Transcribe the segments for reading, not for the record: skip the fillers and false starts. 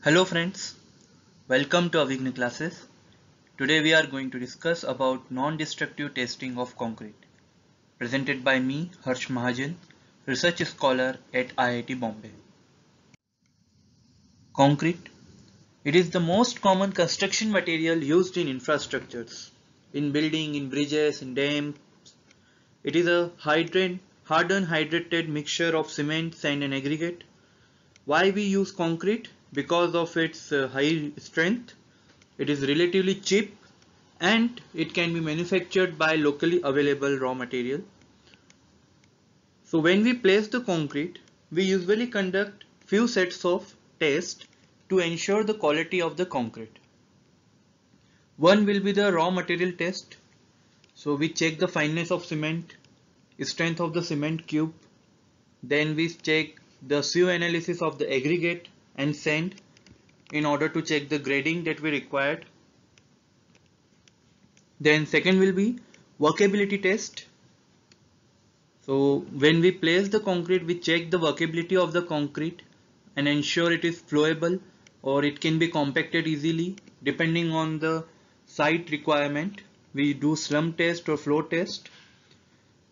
Hello friends, welcome to Avigna classes. Today we are going to discuss about non-destructive testing of concrete, presented by me, Harsh Mahajan, research scholar at IIT Bombay. Concrete. It is the most common construction material used in infrastructures, in building, in bridges, in dams. It is a hardened hydrated mixture of cement, sand and aggregate. Why we use concrete? Because of its high strength. It is relatively cheap and it can be manufactured by locally available raw material. So when we place the concrete, we usually conduct few sets of tests to ensure the quality of the concrete. One will be the raw material test. So we check the fineness of cement, strength of the cement cube. Then we check the sieve analysis of the aggregate and sand in order to check the grading that we required. Then second will be workability test. So when we place the concrete, we check the workability of the concrete and ensure it is flowable or it can be compacted easily depending on the site requirement. We do slump test or flow test.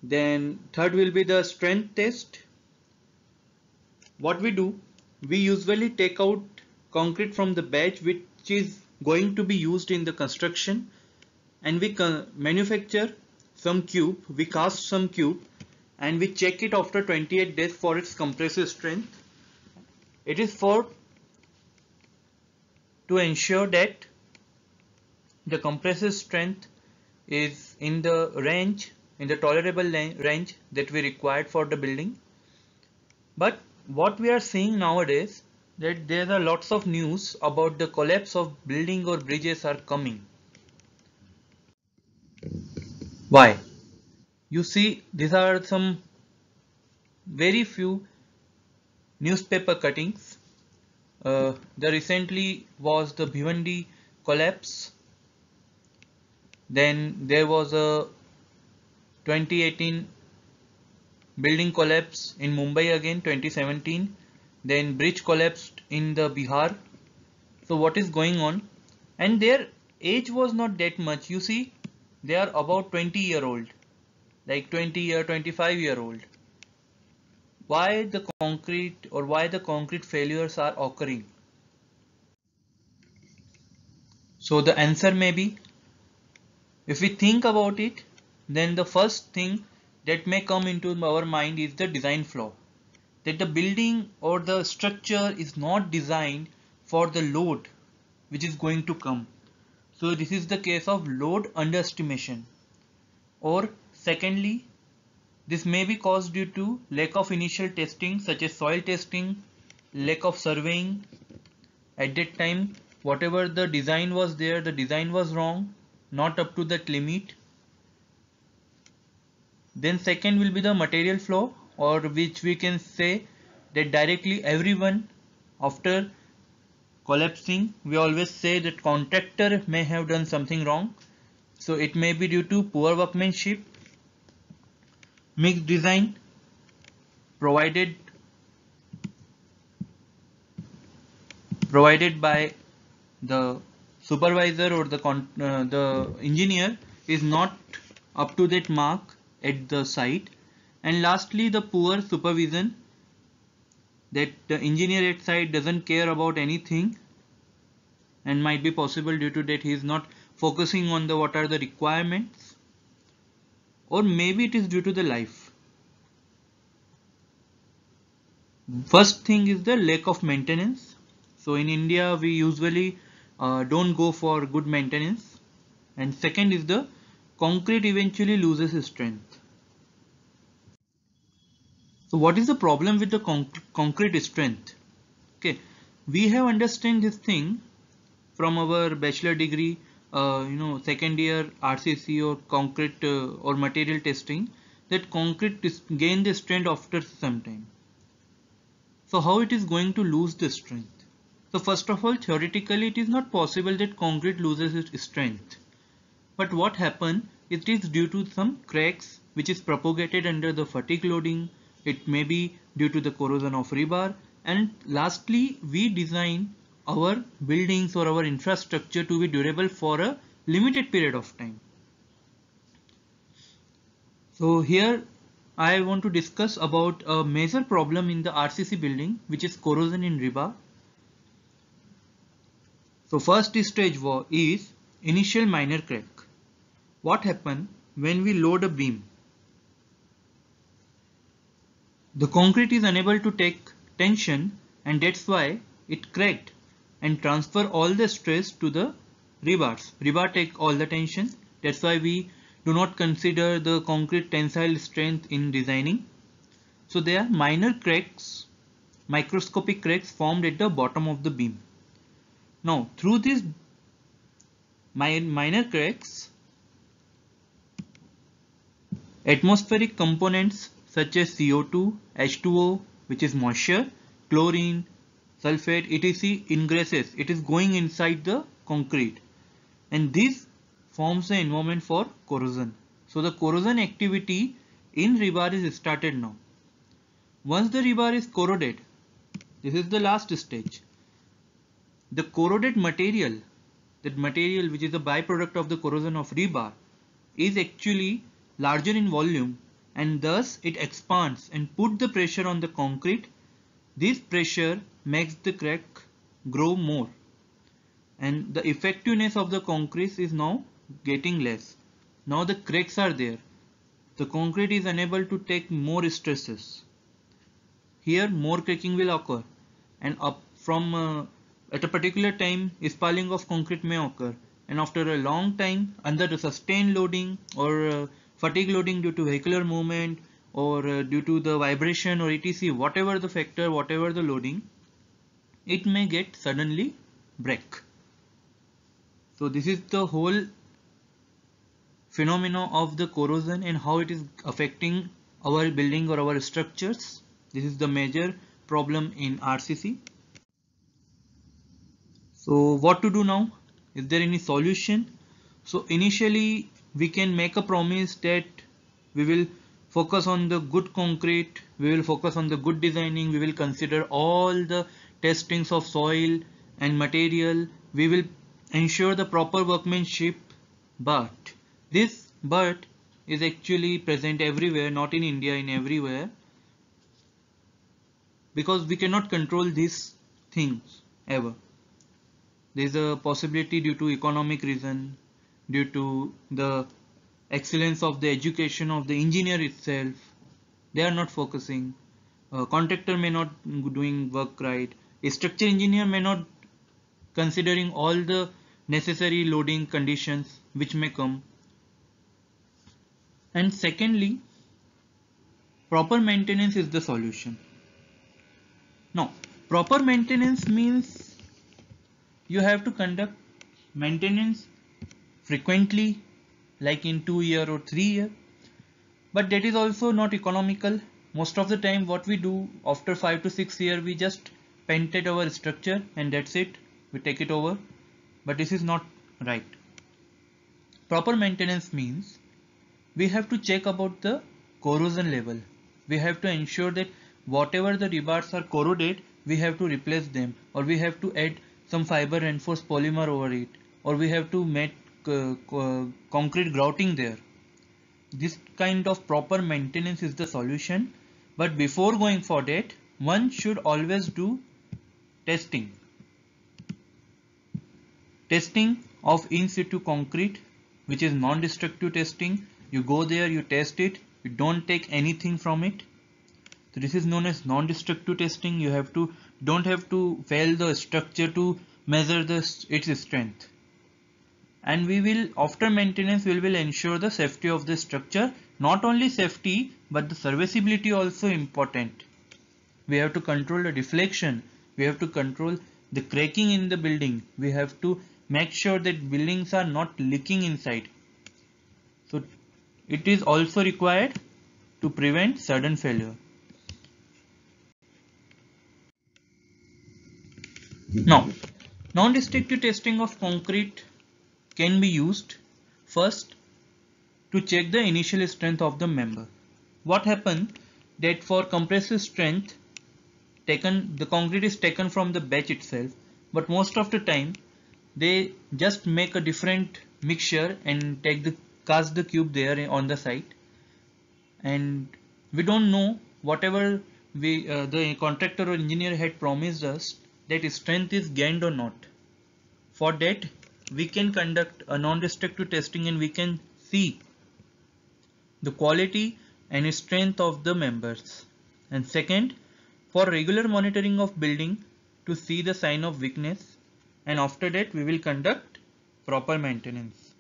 Then third will be the strength test. What we do, we usually take out concrete from the batch which is going to be used in the construction, and we manufacture some cube, we cast some cube and we check it after 28 days for its compressive strength. It is for to ensure that the compressive strength is in the range, in the tolerable range that we required for the building. But what we are seeing nowadays, that there are lots of news about the collapse of building or bridges are coming. Why? You see, these are some very few newspaper cuttings. The recently was the Bhiwandi collapse. Then there was a 2018 building collapse in Mumbai again, 2017. Then bridge collapsed in the Bihar. So what is going on? And their age was not that much. You see, they are about 20-year-old, like 20-year, 25-year-old. Why the concrete or why the concrete failures are occurring? So the answer may be, if we think about it, then the first thing that may come into our mind is the design flaw. That the building or the structure is not designed for the load which is going to come. So this is the case of load underestimation. Or secondly, this may be caused due to lack of initial testing such as soil testing, lack of surveying. At that time, whatever the design was there, the design was wrong, not up to that limit. Then second will be the material flow, or which we can say that directly everyone after collapsing, we always say that contractor may have done something wrong. So it may be due to poor workmanship, mixed design provided by the supervisor or the engineer is not up to that mark at the site, and lastly the poor supervision, that the engineer at site doesn't care about anything, and might be possible due to that he is not focusing on the what are the requirements, or maybe it is due to the life. First thing is the lack of maintenance. So in India we usually don't go for good maintenance, and second is the concrete eventually loses strength. So what is the problem with the concrete strength? Okay, we have understand this thing from our bachelor degree, second year RCC or concrete or material testing, that concrete gain the strength after some time. So how it is going to lose the strength? So first of all, theoretically it is not possible that concrete loses its strength. But what happens? It is due to some cracks which is propagated under the fatigue loading. It may be due to the corrosion of rebar, and lastly we design our buildings or our infrastructure to be durable for a limited period of time. So here I want to discuss about a major problem in the RCC building, which is corrosion in rebar. So first stage is initial minor crack. What happens when we load a beam? The concrete is unable to take tension, and that's why it cracked and transfer all the stress to the rebars. Rebar take all the tension. That's why we do not consider the concrete tensile strength in designing. So there are minor cracks, microscopic cracks formed at the bottom of the beam. Now through these minor cracks, atmospheric components such as CO2, H2O, which is moisture, chlorine, sulfate, etc. ingresses. It is going inside the concrete, and this forms the environment for corrosion. So the corrosion activity in rebar is started now. Once the rebar is corroded, this is the last stage. The corroded material, that material which is a byproduct of the corrosion of rebar, is actually larger in volume, and thus it expands and put the pressure on the concrete. This pressure makes the crack grow more, and the effectiveness of the concrete is now getting less. Now the cracks are there. The concrete is unable to take more stresses. Here more cracking will occur, and up from at a particular time spalling of concrete may occur, and after a long time under the sustained loading or fatigue loading due to vehicular movement or due to the vibration or etc, whatever the factor, whatever the loading, it may get suddenly break. So this is the whole phenomena of the corrosion and how it is affecting our building or our structures. This is the major problem in RCC. So what to do now? Is there any solution? So initially we can make a promise that we will focus on the good concrete, we will focus on the good designing, we will consider all the testings of soil and material, we will ensure the proper workmanship, but this but is actually present everywhere, not in India, in everywhere, because we cannot control these things ever. There is a possibility due to economic reason, due to the excellence of the education of the engineer itself, they are not focusing. Contractor may not doing work right. A structure engineer may not considering all the necessary loading conditions which may come. And secondly, proper maintenance is the solution. Now, proper maintenance means you have to conduct maintenance frequently, like in 2 years or 3 years, but that is also not economical. Most of the time what we do after 5 to 6 years, we just painted our structure and that's it, we take it over, but this is not right. Proper maintenance means we have to check about the corrosion level. We have to ensure that whatever the rebars are corroded, we have to replace them, or we have to add some fiber reinforced polymer over it, or we have to make concrete grouting there. This kind of proper maintenance is the solution, but before going for that, one should always do testing. Testing of in situ concrete, which is non-destructive testing. You go there, you test it, you don't take anything from it. So this is known as non-destructive testing. You don't have to fail the structure to measure its strength. And we will, after maintenance, we will ensure the safety of the structure. Not only safety, but the serviceability also important. We have to control the deflection. We have to control the cracking in the building. We have to make sure that buildings are not leaking inside. So it is also required to prevent sudden failure. Now, non-destructive testing of concrete can be used first to check the initial strength of the member. What happens that for compressive strength, the concrete is taken from the batch itself. but most of the time they just make a different mixture and cast the cube there on the site, and we don't know whatever the contractor or engineer had promised us, that strength is gained or not. For that we can conduct a non-destructive testing and we can see the quality and strength of the members. And second, for regular monitoring of building to see the sign of weakness, and after that we will conduct proper maintenance.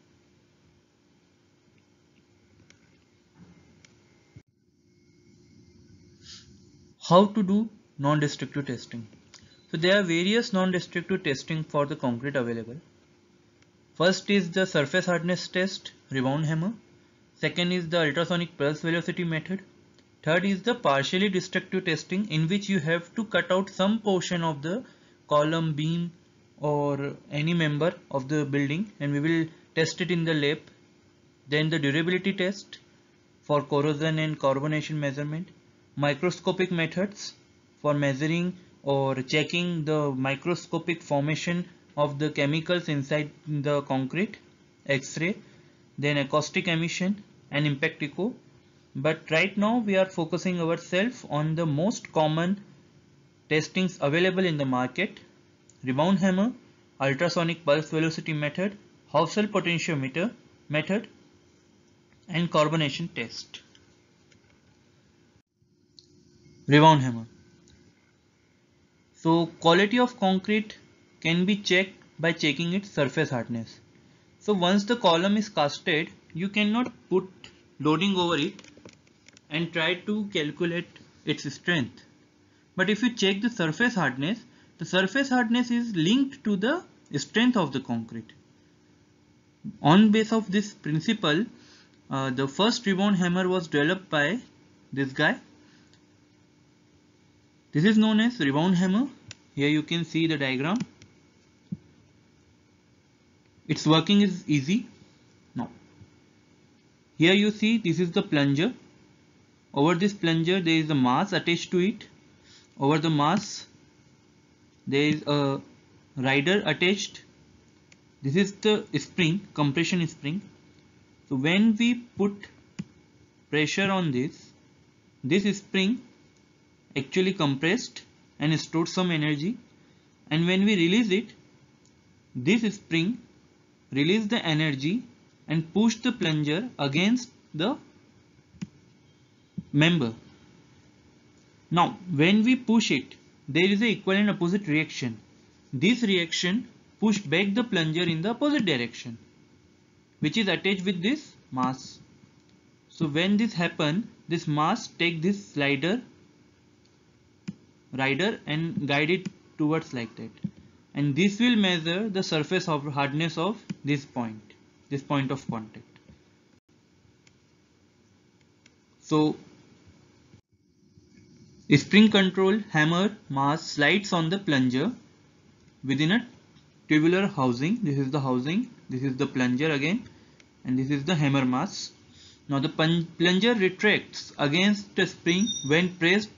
How to do non-destructive testing? So there are various non-destructive testing for the concrete available. First is the surface hardness test, rebound hammer. Second is the ultrasonic pulse velocity method. Third is the partially destructive testing, in which you have to cut out some portion of the column, beam or any member of the building, and we will test it in the lab. Then the durability test for corrosion and carbonation measurement. Microscopic methods for measuring or checking the microscopic formation of the chemicals inside the concrete. X-ray, then acoustic emission and impact echo. But right now we are focusing ourselves on the most common testings available in the market: rebound hammer, ultrasonic pulse velocity method, Haussel potentiometer method, and carbonation test. Rebound hammer. So quality of concrete can be checked by checking its surface hardness. So once the column is casted, you cannot put loading over it and try to calculate its strength. But if you check the surface hardness is linked to the strength of the concrete. On base of this principle, the first rebound hammer was developed by this guy. This is known as rebound hammer. Here you can see the diagram. Its working is easy. Now, here you see this is the plunger. Over this plunger there is a mass attached to it. Over the mass there is a rider attached. This is the spring, compression spring. So when we put pressure on this spring actually compressed and stored some energy, and when we release it, this spring release the energy and push the plunger against the member. Now when we push it, there is a equal and opposite reaction. This reaction pushed back the plunger in the opposite direction, which is attached with this mass. So when this happens, this mass take this rider and guide it towards like that, and this will measure the surface of hardness of this point of contact. So spring control hammer mass slides on the plunger within a tubular housing. This is the housing, this is the plunger again, and this is the hammer mass. Now the plunger retracts against the spring when pressed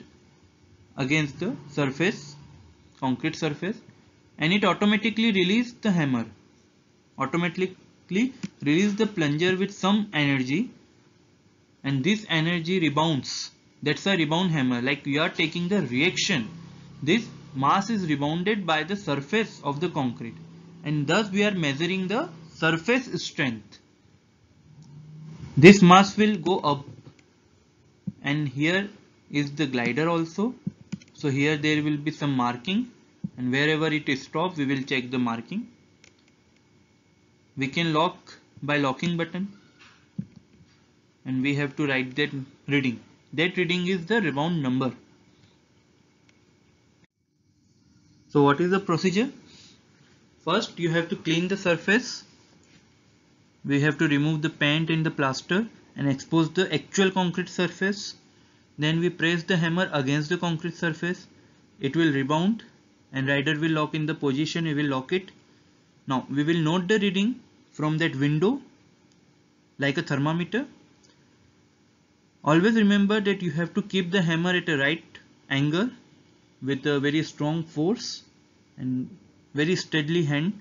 against the surface, concrete surface, and it automatically releases the hammer, automatically release the plunger with some energy, and this energy rebounds. That's a rebound hammer. Like we are taking the reaction, this mass is rebounded by the surface of the concrete, and thus we are measuring the surface strength. This mass will go up, and here is the glider also. So here there will be some marking, and wherever it stops we will check the marking. We can lock by locking button, and we have to write that reading. That reading is the rebound number. So what is the procedure? First you have to clean the surface. We have to remove the paint and the plaster and expose the actual concrete surface. Then we press the hammer against the concrete surface. It will rebound and rider will lock in the position. We will lock it. Now we will note the reading from that window like a thermometer. Always remember that you have to keep the hammer at a right angle with a very strong force, and very steadily hand,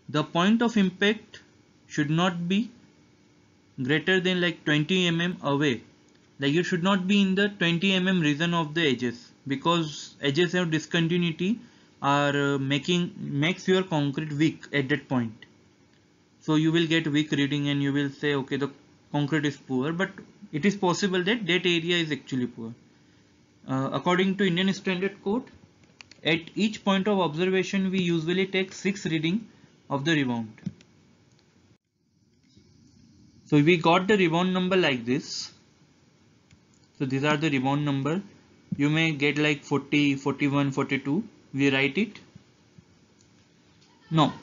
the point of impact should not be greater than like 20 mm away. Like you should not be in the 20 mm region of the edges, because edges have discontinuity are makes your concrete weak at that point. So you will get weak reading and you will say okay, the concrete is poor, but it is possible that that area is actually poor. According to Indian Standard Code, at each point of observation we usually take 6 reading of the rebound. So we got the rebound number like this. So these are the rebound number. You may get like 40, 41, 42. We write it. Now,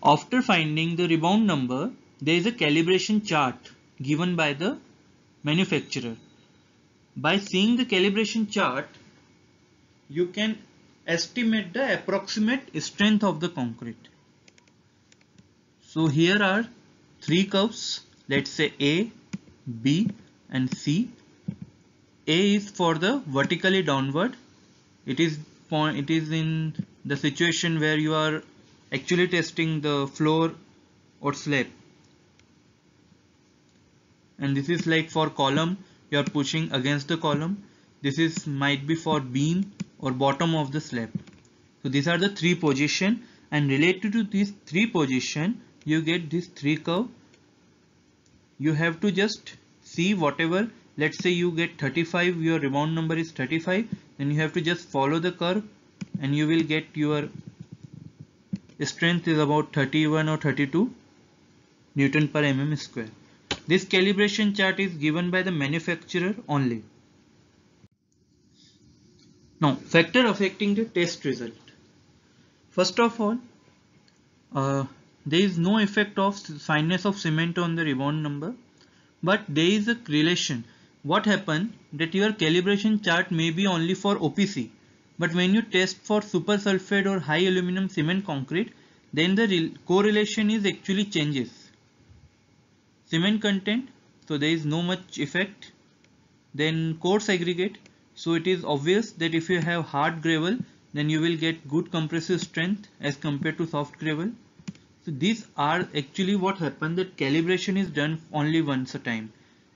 after finding the rebound number, there is a calibration chart given by the manufacturer. By seeing the calibration chart, you can estimate the approximate strength of the concrete. So here are 3 curves. Let's say A, B and C. A is for the vertically downward. It is in the situation where you are actually testing the floor or slab. And this is like for column, you are pushing against the column. This is might be for beam or bottom of the slab. So these are the 3 position, and related to these 3 position, you get this 3 curve. You have to just see whatever, let's say you get 35, your rebound number is 35, then you have to just follow the curve and you will get your strength is about 31 or 32 Newton per mm square. This calibration chart is given by the manufacturer only. Now, factor affecting the test result. First of all, there is no effect of fineness of cement on the rebound number, but there is a relation. What happened that your calibration chart may be only for OPC, but when you test for super sulfate or high aluminum cement concrete, then the correlation is actually changes. Cement content, so there is no much effect. Then coarse aggregate, so it is obvious that if you have hard gravel, then you will get good compressive strength as compared to soft gravel. So these are actually what happened, that calibration is done only once a time.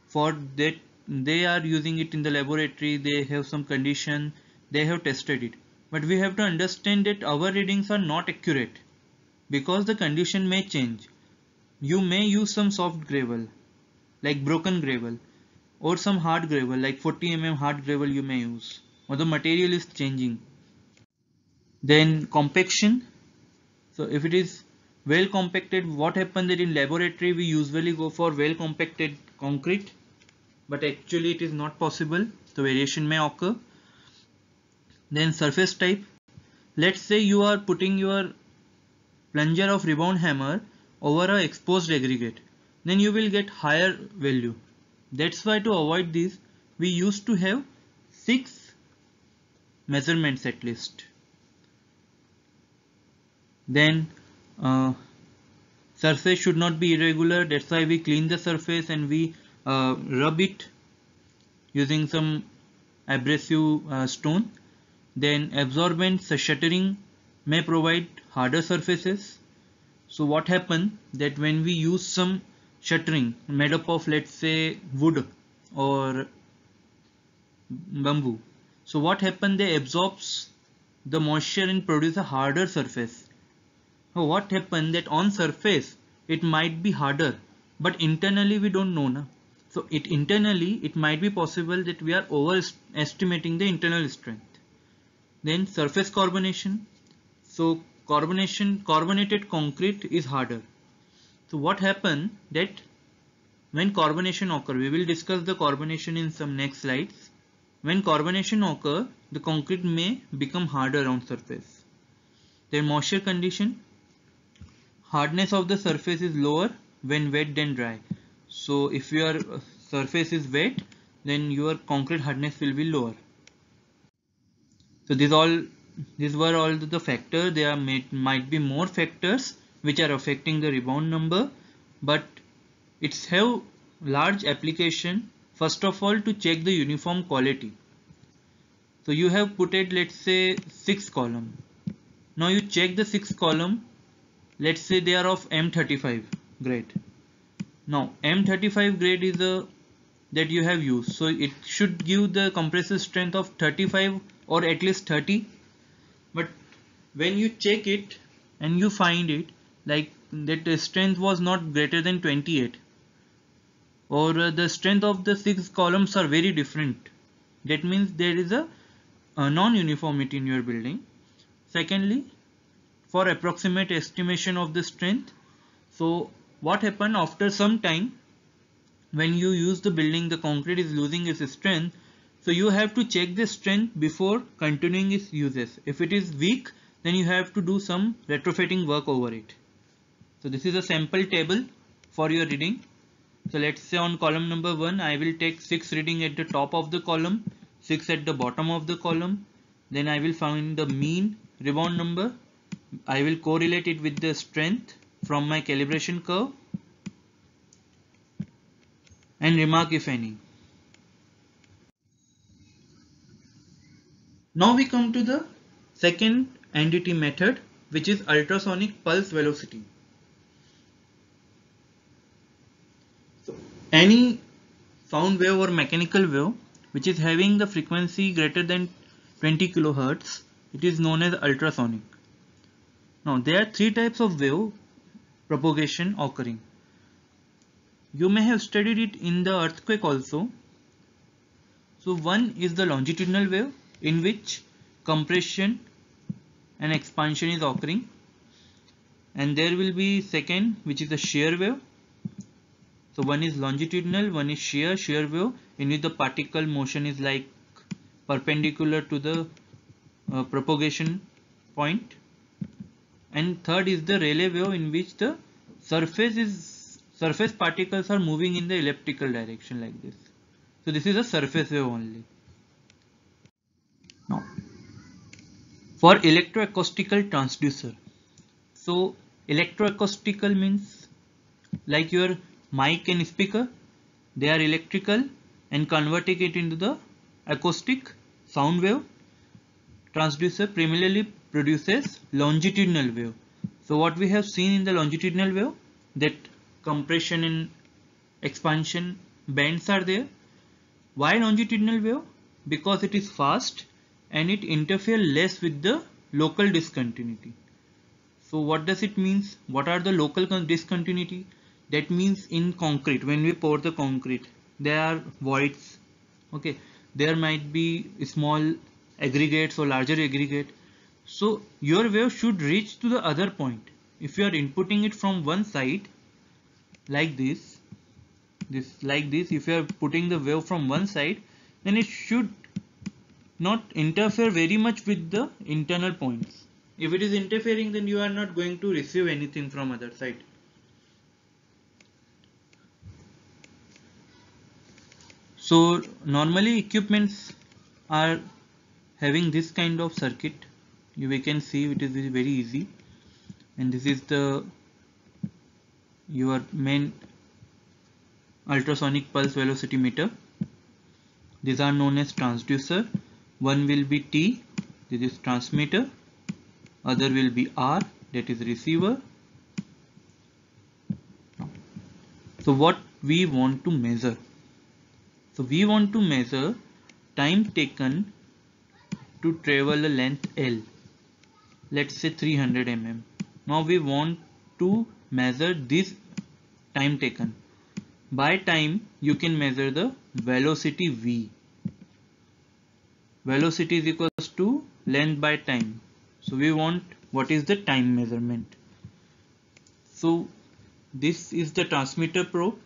For that they are using it in the laboratory, they have some condition, they have tested it. But we have to understand that our readings are not accurate because the condition may change. You may use some soft gravel like broken gravel, or some hard gravel like 40 mm hard gravel you may use, or the material is changing. Then compaction. So if it is well compacted, what happens that in laboratory we usually go for well compacted concrete, but actually it is not possible, so variation may occur. Then surface type. Let's say you are putting your plunger of rebound hammer over a exposed aggregate, then you will get higher value. That's why to avoid this, we used to have 6 measurements at least. Then surface should not be irregular, that's why we clean the surface and we rub it using some abrasive stone. Then absorbent shuttering may provide harder surfaces. So what happens that when we use some shuttering made up of, let's say, wood or bamboo, so what happens, they absorbs the moisture and produce a harder surface. So what happens that on surface it might be harder, but internally we don't know na. So internally it might be possible that we are overestimating the internal strength. Then surface carbonation. So carbonated concrete is harder. So what happens that when carbonation occurs, we will discuss the carbonation in some next slides. When carbonation occurs, the concrete may become harder on surface. Then moisture condition. Hardness of the surface is lower when wet than dry. So if your surface is wet, then your concrete hardness will be lower. So these were all the factors. There might be more factors which are affecting the rebound number, but it's have large application. First of all, to check the uniform quality. So you have put it, let's say, 6 column. Now you check the 6 column. Let's say they are of M35 grade. Now M35 grade is the that you have used, so it should give the compressive strength of 35 or at least 30. But when you check it and you find it like that the strength was not greater than 28, or the strength of the 6 columns are very different, that means there is a non-uniformity in your building. Secondly, for approximate estimation of the strength, so what happened after some time, when you use the building, the concrete is losing its strength, so you have to check the strength before continuing its uses. If it is weak, then you have to do some retrofitting work over it. So this is a sample table for your reading. So let's say on column number 1 I will take 6 reading at the top of the column, 6 at the bottom of the column. Then I will find the mean rebound number. I will correlate it with the strength from my calibration curve and remark if any. Now we come to the second NDT method, which is ultrasonic pulse velocity. So any sound wave or mechanical wave which is having the frequency greater than 20 kilohertz, it is known as ultrasonic. Now there are three types of wave propagation occurring. You may have studied it in the earthquake also. So one is the longitudinal wave, in which compression and expansion is occurring, and there will be second, which is the shear wave. So one is longitudinal, one is shear wave, in which the particle motion is like perpendicular to the propagation point, and third is the Rayleigh wave, in which the surface particles are moving in the elliptical direction like this. So this is a surface wave only. Now for electroacoustical transducer, so electroacoustical means like your mic and speaker, they are electrical and converting it into the acoustic sound wave. Transducer primarily produces longitudinal wave. So what we have seen in the longitudinal wave, that compression and expansion bands are there. Why longitudinal wave? Because it is fast and it interferes less with the local discontinuity. So what does it mean? What are the local discontinuity? That means in concrete, when we pour the concrete, there are voids. Okay, there might be small aggregates or larger aggregate. So your wave should reach to the other point. If you are inputting it from one side like this, if you are putting the wave from one side, then it should not interfere very much with the internal points. If it is interfering, then you are not going to receive anything from other side. So normally equipments are having this kind of circuit. We can see it is very easy, and this is the your main ultrasonic pulse velocity meter. These are known as transducer. One will be T, this is transmitter, other will be R, that is receiver. So what we want to measure? So we want to measure time taken to travel a length L, let's say 300 mm. Now we want to measure this time taken. By time you can measure the velocity V. Velocity is equals to length by time. So we want what is the time measurement. So this is the transmitter probe,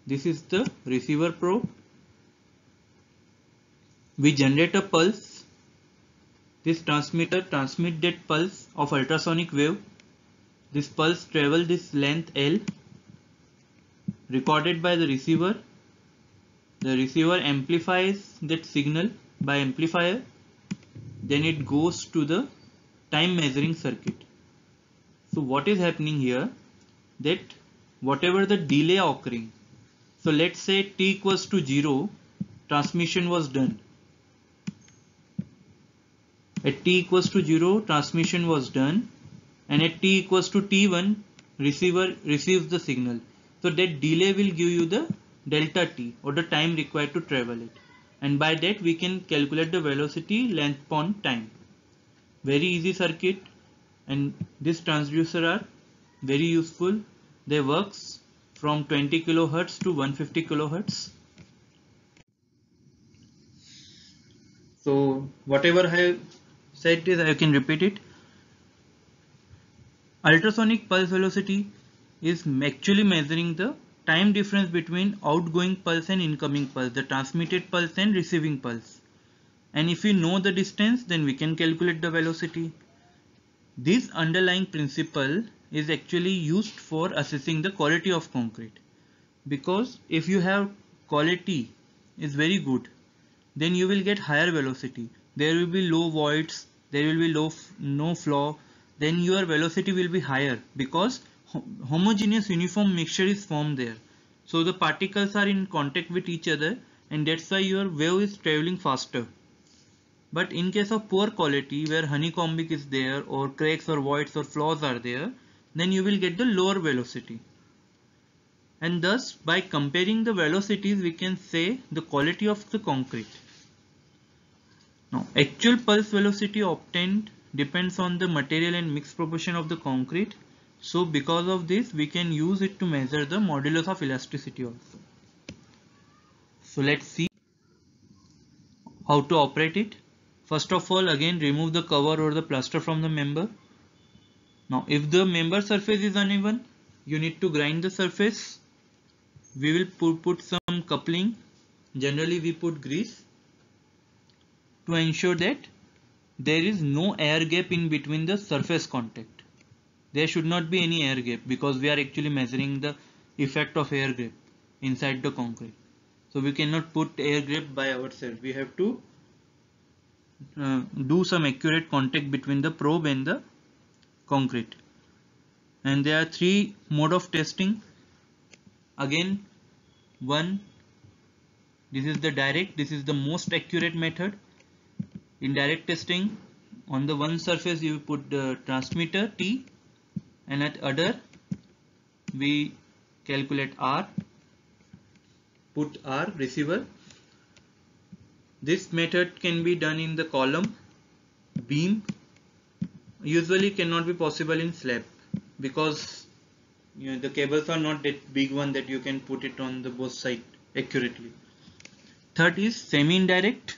this is the receiver probe. We generate a pulse. This transmitter transmits that pulse of ultrasonic wave. This pulse travels this length L, recorded by the receiver. The receiver amplifies that signal by amplifier. Then it goes to the time measuring circuit. So what is happening here, that whatever the delay occurring, so let's say t equals to 0, transmission was done. At t equals to 0, transmission was done, and at t equals to t1, receiver receives the signal. So that delay will give you the delta t, or the time required to travel it, and by that we can calculate the velocity, length upon time. Very easy circuit, and this transducer are very useful. They works from 20 kilohertz to 150 kilohertz. So whatever I have said is I can repeat it. Ultrasonic pulse velocity is actually measuring the time difference between outgoing pulse and incoming pulse, the transmitted pulse and receiving pulse. And if we know the distance, then we can calculate the velocity. This underlying principle is actually used for assessing the quality of concrete, because if you have quality is very good, then you will get higher velocity. There will be low voids, there will be no flaw, then your velocity will be higher because homogeneous uniform mixture is formed there. So the particles are in contact with each other, and that's why your wave is traveling faster. But in case of poor quality, where honeycombic is there, or cracks or voids or flaws are there, then you will get the lower velocity. And thus, by comparing the velocities, we can say the quality of the concrete. Now, actual pulse velocity obtained depends on the material and mixed proportion of the concrete. So because of this, we can use it to measure the modulus of elasticity also. So let's see how to operate it. First of all, again remove the cover or the plaster from the member. Now if the member surface is uneven, you need to grind the surface. We will put some coupling. Generally we put grease to ensure that there is no air gap in between the surface contact. There should not be any air gap, because we are actually measuring the effect of air gap inside the concrete. So we cannot put air gap by ourselves. We have to do some accurate contact between the probe and the concrete. And there are three mode of testing. Again, one, this is the direct, this is the most accurate method. In direct testing, on the one surface you put the transmitter T, and at other we calculate R, put R, receiver. This method can be done in the column, beam. Usually cannot be possible in slab, because the cables are not that big one that you can put it on the both side accurately. Third is semi-indirect,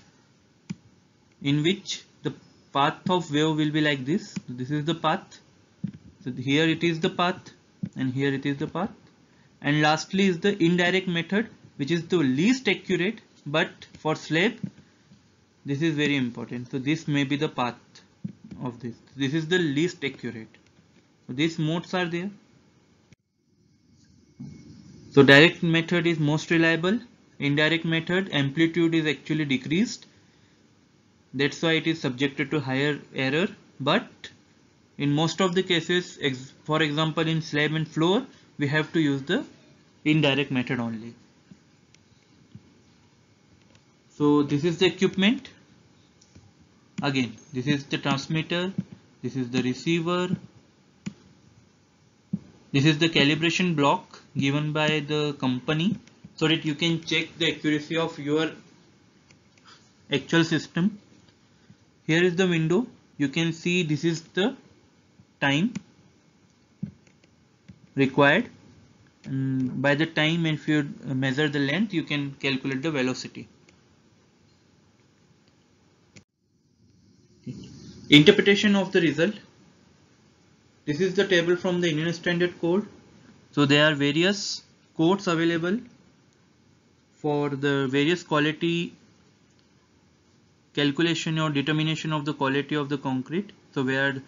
in which the path of wave will be like this. This is the path. So here it is the path, and here it is the path. And lastly is the indirect method, which is the least accurate, but for slab this is very important. So this may be the path of this. This is the least accurate. So these modes are there. So direct method is most reliable. Indirect method, amplitude is actually decreased. That's why it is subjected to higher error. But in most of the cases, for example in slab and floor, we have to use the indirect method only. So this is the equipment. Again, this is the transmitter, this is the receiver, this is the calibration block given by the company, so that you can check the accuracy of your actual system. Here is the window. You can see this is the time required, and by the time, if you measure the length, you can calculate the velocity. Interpretation of the result. This is the table from the Indian Standard Code. So there are various codes available for the various quality calculation or determination of the quality of the concrete. So where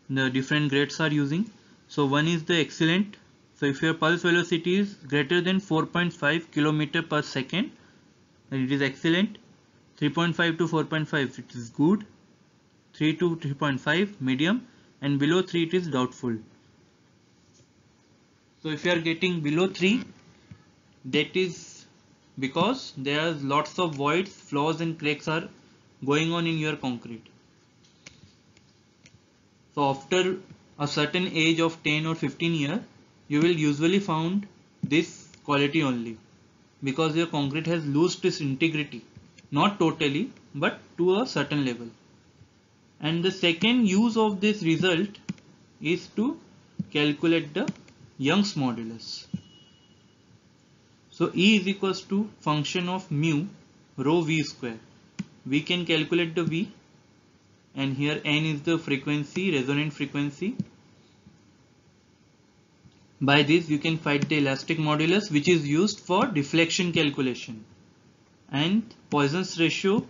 the different grades are using. So one is the excellent. So if your pulse velocity is greater than 4.5 kilometer per second, then it is excellent. 3.5 to 4.5 it is good. 3 to 3.5 medium, and below 3 it is doubtful. So if you are getting below 3, that is because there are lots of voids, flaws and cracks are going on in your concrete. So after a certain age of 10 or 15 years, you will usually found this quality only, because your concrete has lost its integrity, not totally but to a certain level. And the second use of this result is to calculate the Young's modulus. So E is equals to function of mu rho v square. We can calculate the V, and here n is the frequency, resonant frequency. By this you can find the elastic modulus, which is used for deflection calculation. And Poisson's ratio,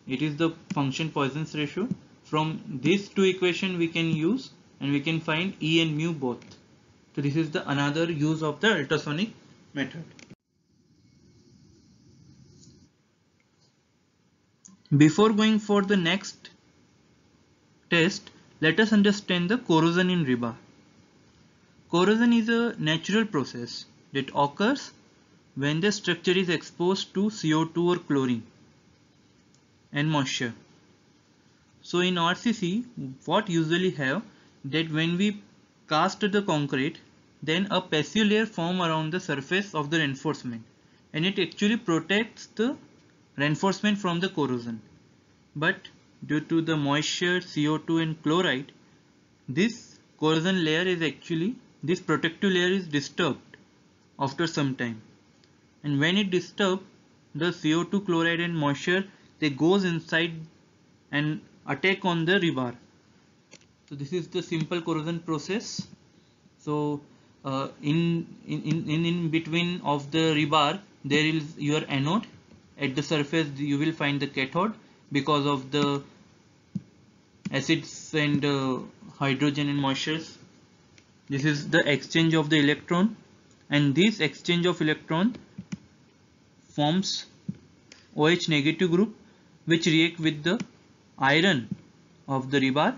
it is the function Poisson's ratio. From these two equations we can use, and we can find E and mu both. So this is the another use of the ultrasonic method. Before going for the next test, let us understand the corrosion in rebar. Corrosion is a natural process that occurs when the structure is exposed to CO2 or chlorine and moisture. So in RCC, what usually have that when we cast the concrete, then a passive layer form around the surface of the reinforcement, and it actually protects the reinforcement from the corrosion. But due to the moisture, CO2 and chloride, this corrosion layer is actually, this protective layer is disturbed after some time. And when it disturbs, the CO2, chloride and moisture, they goes inside and attack on the rebar. So this is the simple corrosion process. So in between of the rebar there is your anode. At the surface you will find the cathode, because of the acids and hydrogen and moistures. This is the exchange of the electron, and this exchange of electron forms OH negative group, which react with the iron of the rebar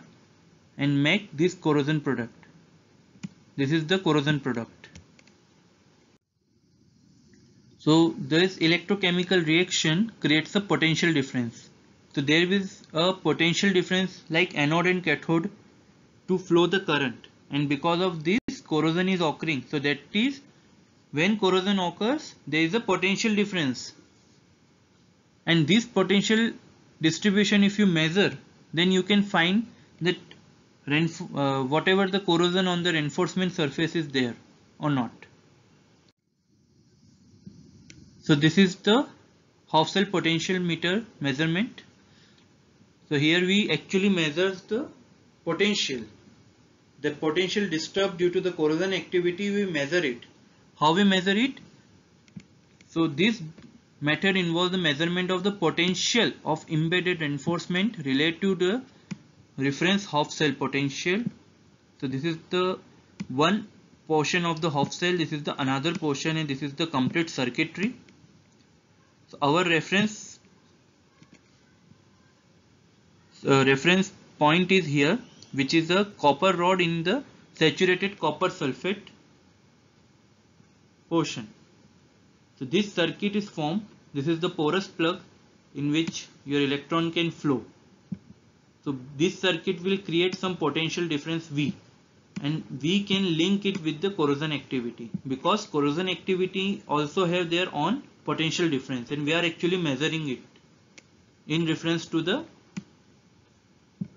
and make this corrosion product. This is the corrosion product. So this electrochemical reaction creates a potential difference. So there is a potential difference like anode and cathode to flow the current, and because of this corrosion is occurring. So that is, when corrosion occurs, there is a potential difference, and this potential distribution if you measure, then you can find that whatever the corrosion on the reinforcement surface is there or not. So this is the Hofstall potential meter measurement. So here we actually measure the potential. The potential disturbed due to the corrosion activity, we measure it. How we measure it? So this method involves the measurement of the potential of embedded reinforcement related to the reference Hofstall potential. So this is the one portion of the Hofstall, this is the another portion, and this is the complete circuitry. So our reference point is here, which is a copper rod in the saturated copper sulfate portion. So this circuit is formed. This is the porous plug in which your electron can flow. So this circuit will create some potential difference V, and we can link it with the corrosion activity, because corrosion activity also have their own potential difference, and we are actually measuring it in reference to the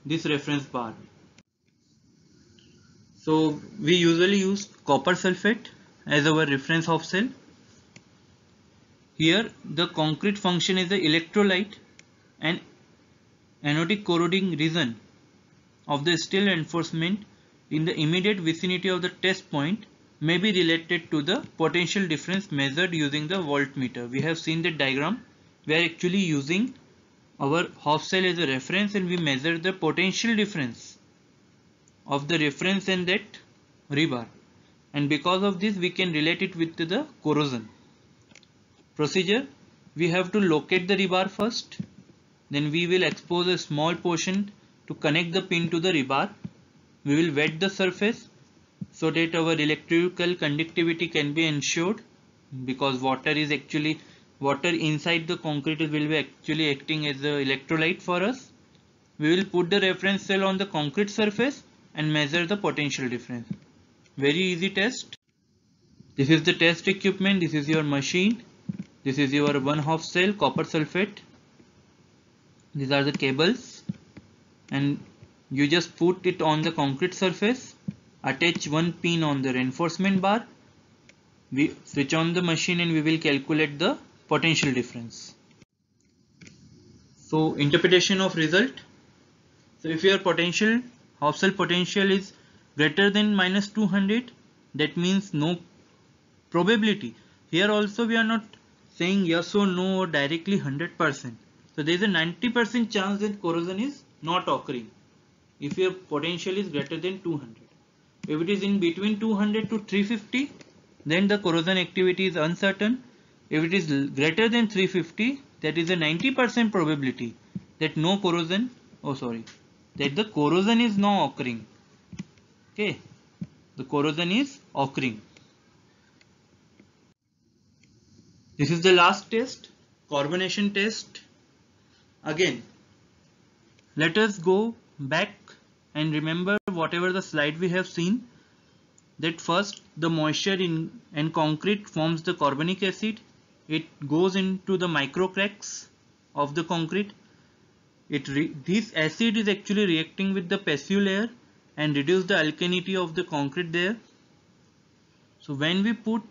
this reference bar. So we usually use copper sulfate as our reference Hofstall. Here the concrete function is the electrolyte, and anodic corroding region of the steel reinforcement in the immediate vicinity of the test point may be related to the potential difference measured using the voltmeter. We have seen the diagram. We are actually using our Hofstall as a reference, and we measure the potential difference of the reference and that rebar, and because of this we can relate it with the corrosion. Procedure: we have to locate the rebar first, then we will expose a small portion to connect the pin to the rebar. We will wet the surface so that our electrical conductivity can be ensured, because water inside the concrete will be actually acting as the electrolyte for us. We will put the reference cell on the concrete surface and measure the potential difference. Very easy test. This is the test equipment. This is your machine. This is your 1/2 cell copper sulfate. These are the cables, and you just put it on the concrete surface, attach one pin on the reinforcement bar, we switch on the machine, and we will calculate the potential difference. So interpretation of result. So if your potential, half cell potential is greater than -200, that means no probability. Here also we are not saying yes or no or directly 100%. So there is a 90% chance that corrosion is not occurring if your potential is greater than 200. If it is in between 200 to 350, then the corrosion activity is uncertain. If it is greater than 350, that is a 90% probability that no corrosion, that the corrosion is not occurring. Okay, the corrosion is occurring. This is the last test, carbonation test. Again, let us go back and remember whatever the slide we have seen, that first the moisture in concrete forms the carbonic acid. It goes into the micro cracks of the concrete. This acid is actually reacting with the passive layer and reduce the alkalinity of the concrete there. So when we put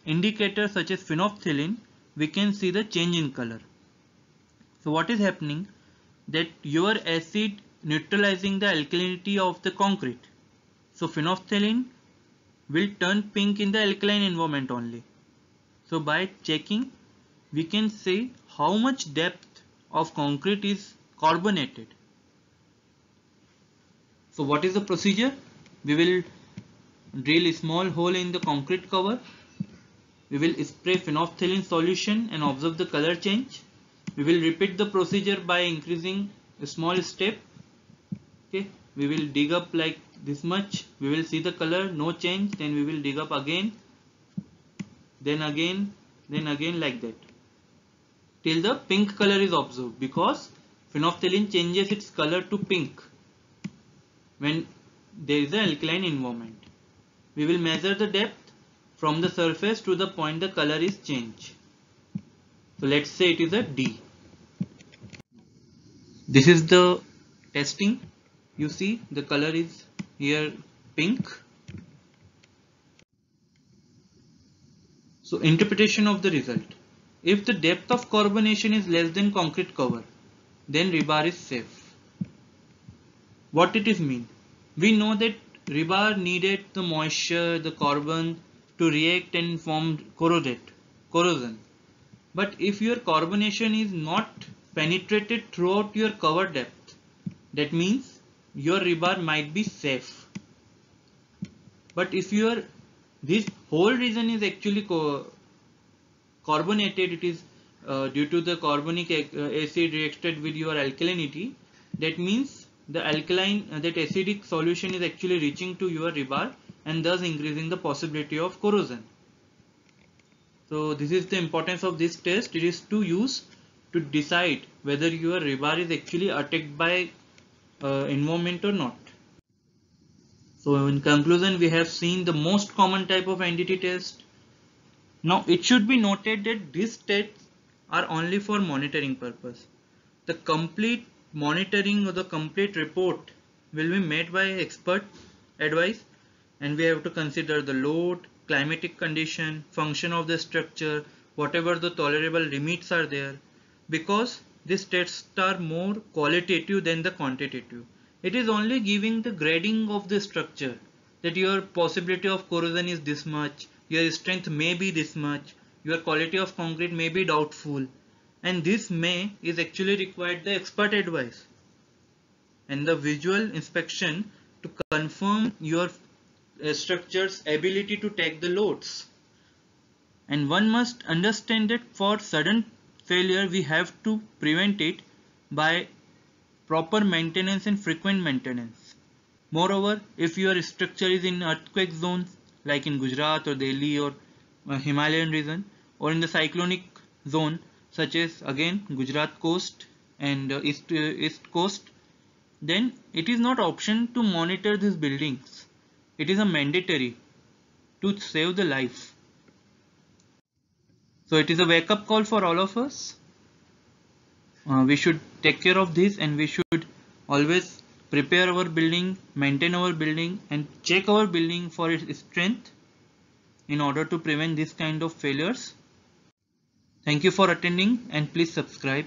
indicators such as phenolphthalein, we can see the change in color. So what is happening, that your acid neutralizing the alkalinity of the concrete. So phenolphthalein will turn pink in the alkaline environment only. So by checking, we can say how much depth of concrete is carbonated. So what is the procedure? We will drill a small hole in the concrete cover. We will spray phenolphthalein solution and observe the color change. We will repeat the procedure by increasing a small step. Okay, we will dig up like this much. We will see the color, no change. Then we will dig up again. Then again like that, till the pink color is observed, because phenolphthalein changes its color to pink when there is an alkaline environment. We will measure the depth from the surface to the point the color is changed. So let's say it is a D. This is the testing. You see the color is here pink. So interpretation of the result. If the depth of carbonation is less than concrete cover, then rebar is safe. What it is mean? We know that rebar needed the moisture, the carbon to react and form corrosion. But if your carbonation is not penetrated throughout your cover depth, that means your rebar might be safe. But if this whole region is actually carbonated, it is due to the carbonic acid reacted with your alkalinity, that means the alkaline, that acidic solution is actually reaching to your rebar and thus increasing the possibility of corrosion. So this is the importance of this test. It is to use to decide whether your rebar is actually attacked by environment or not. So in conclusion, we have seen the most common type of NDT test. Now it should be noted that these tests are only for monitoring purpose. The complete monitoring or the complete report will be made by expert advice, and we have to consider the load, climatic condition, function of the structure, whatever the tolerable limits are there, because these tests are more qualitative than the quantitative. It is only giving the grading of the structure, that your possibility of corrosion is this much, your strength may be this much, your quality of concrete may be doubtful, and this is actually required the expert advice and the visual inspection to confirm your structure's ability to take the loads. And one must understand that for sudden failure we have to prevent it by proper maintenance and frequent maintenance. Moreover, if your structure is in earthquake zones like in Gujarat or Delhi or Himalayan region, or in the cyclonic zone such as again Gujarat coast and east coast, then it is not option to monitor these buildings. It is a mandatory to save the life. So it is a wake up call for all of us. We should take care of this, and we should always prepare our building, maintain our building, and check our building for its strength in order to prevent this kind of failures. Thank you for attending, and please subscribe.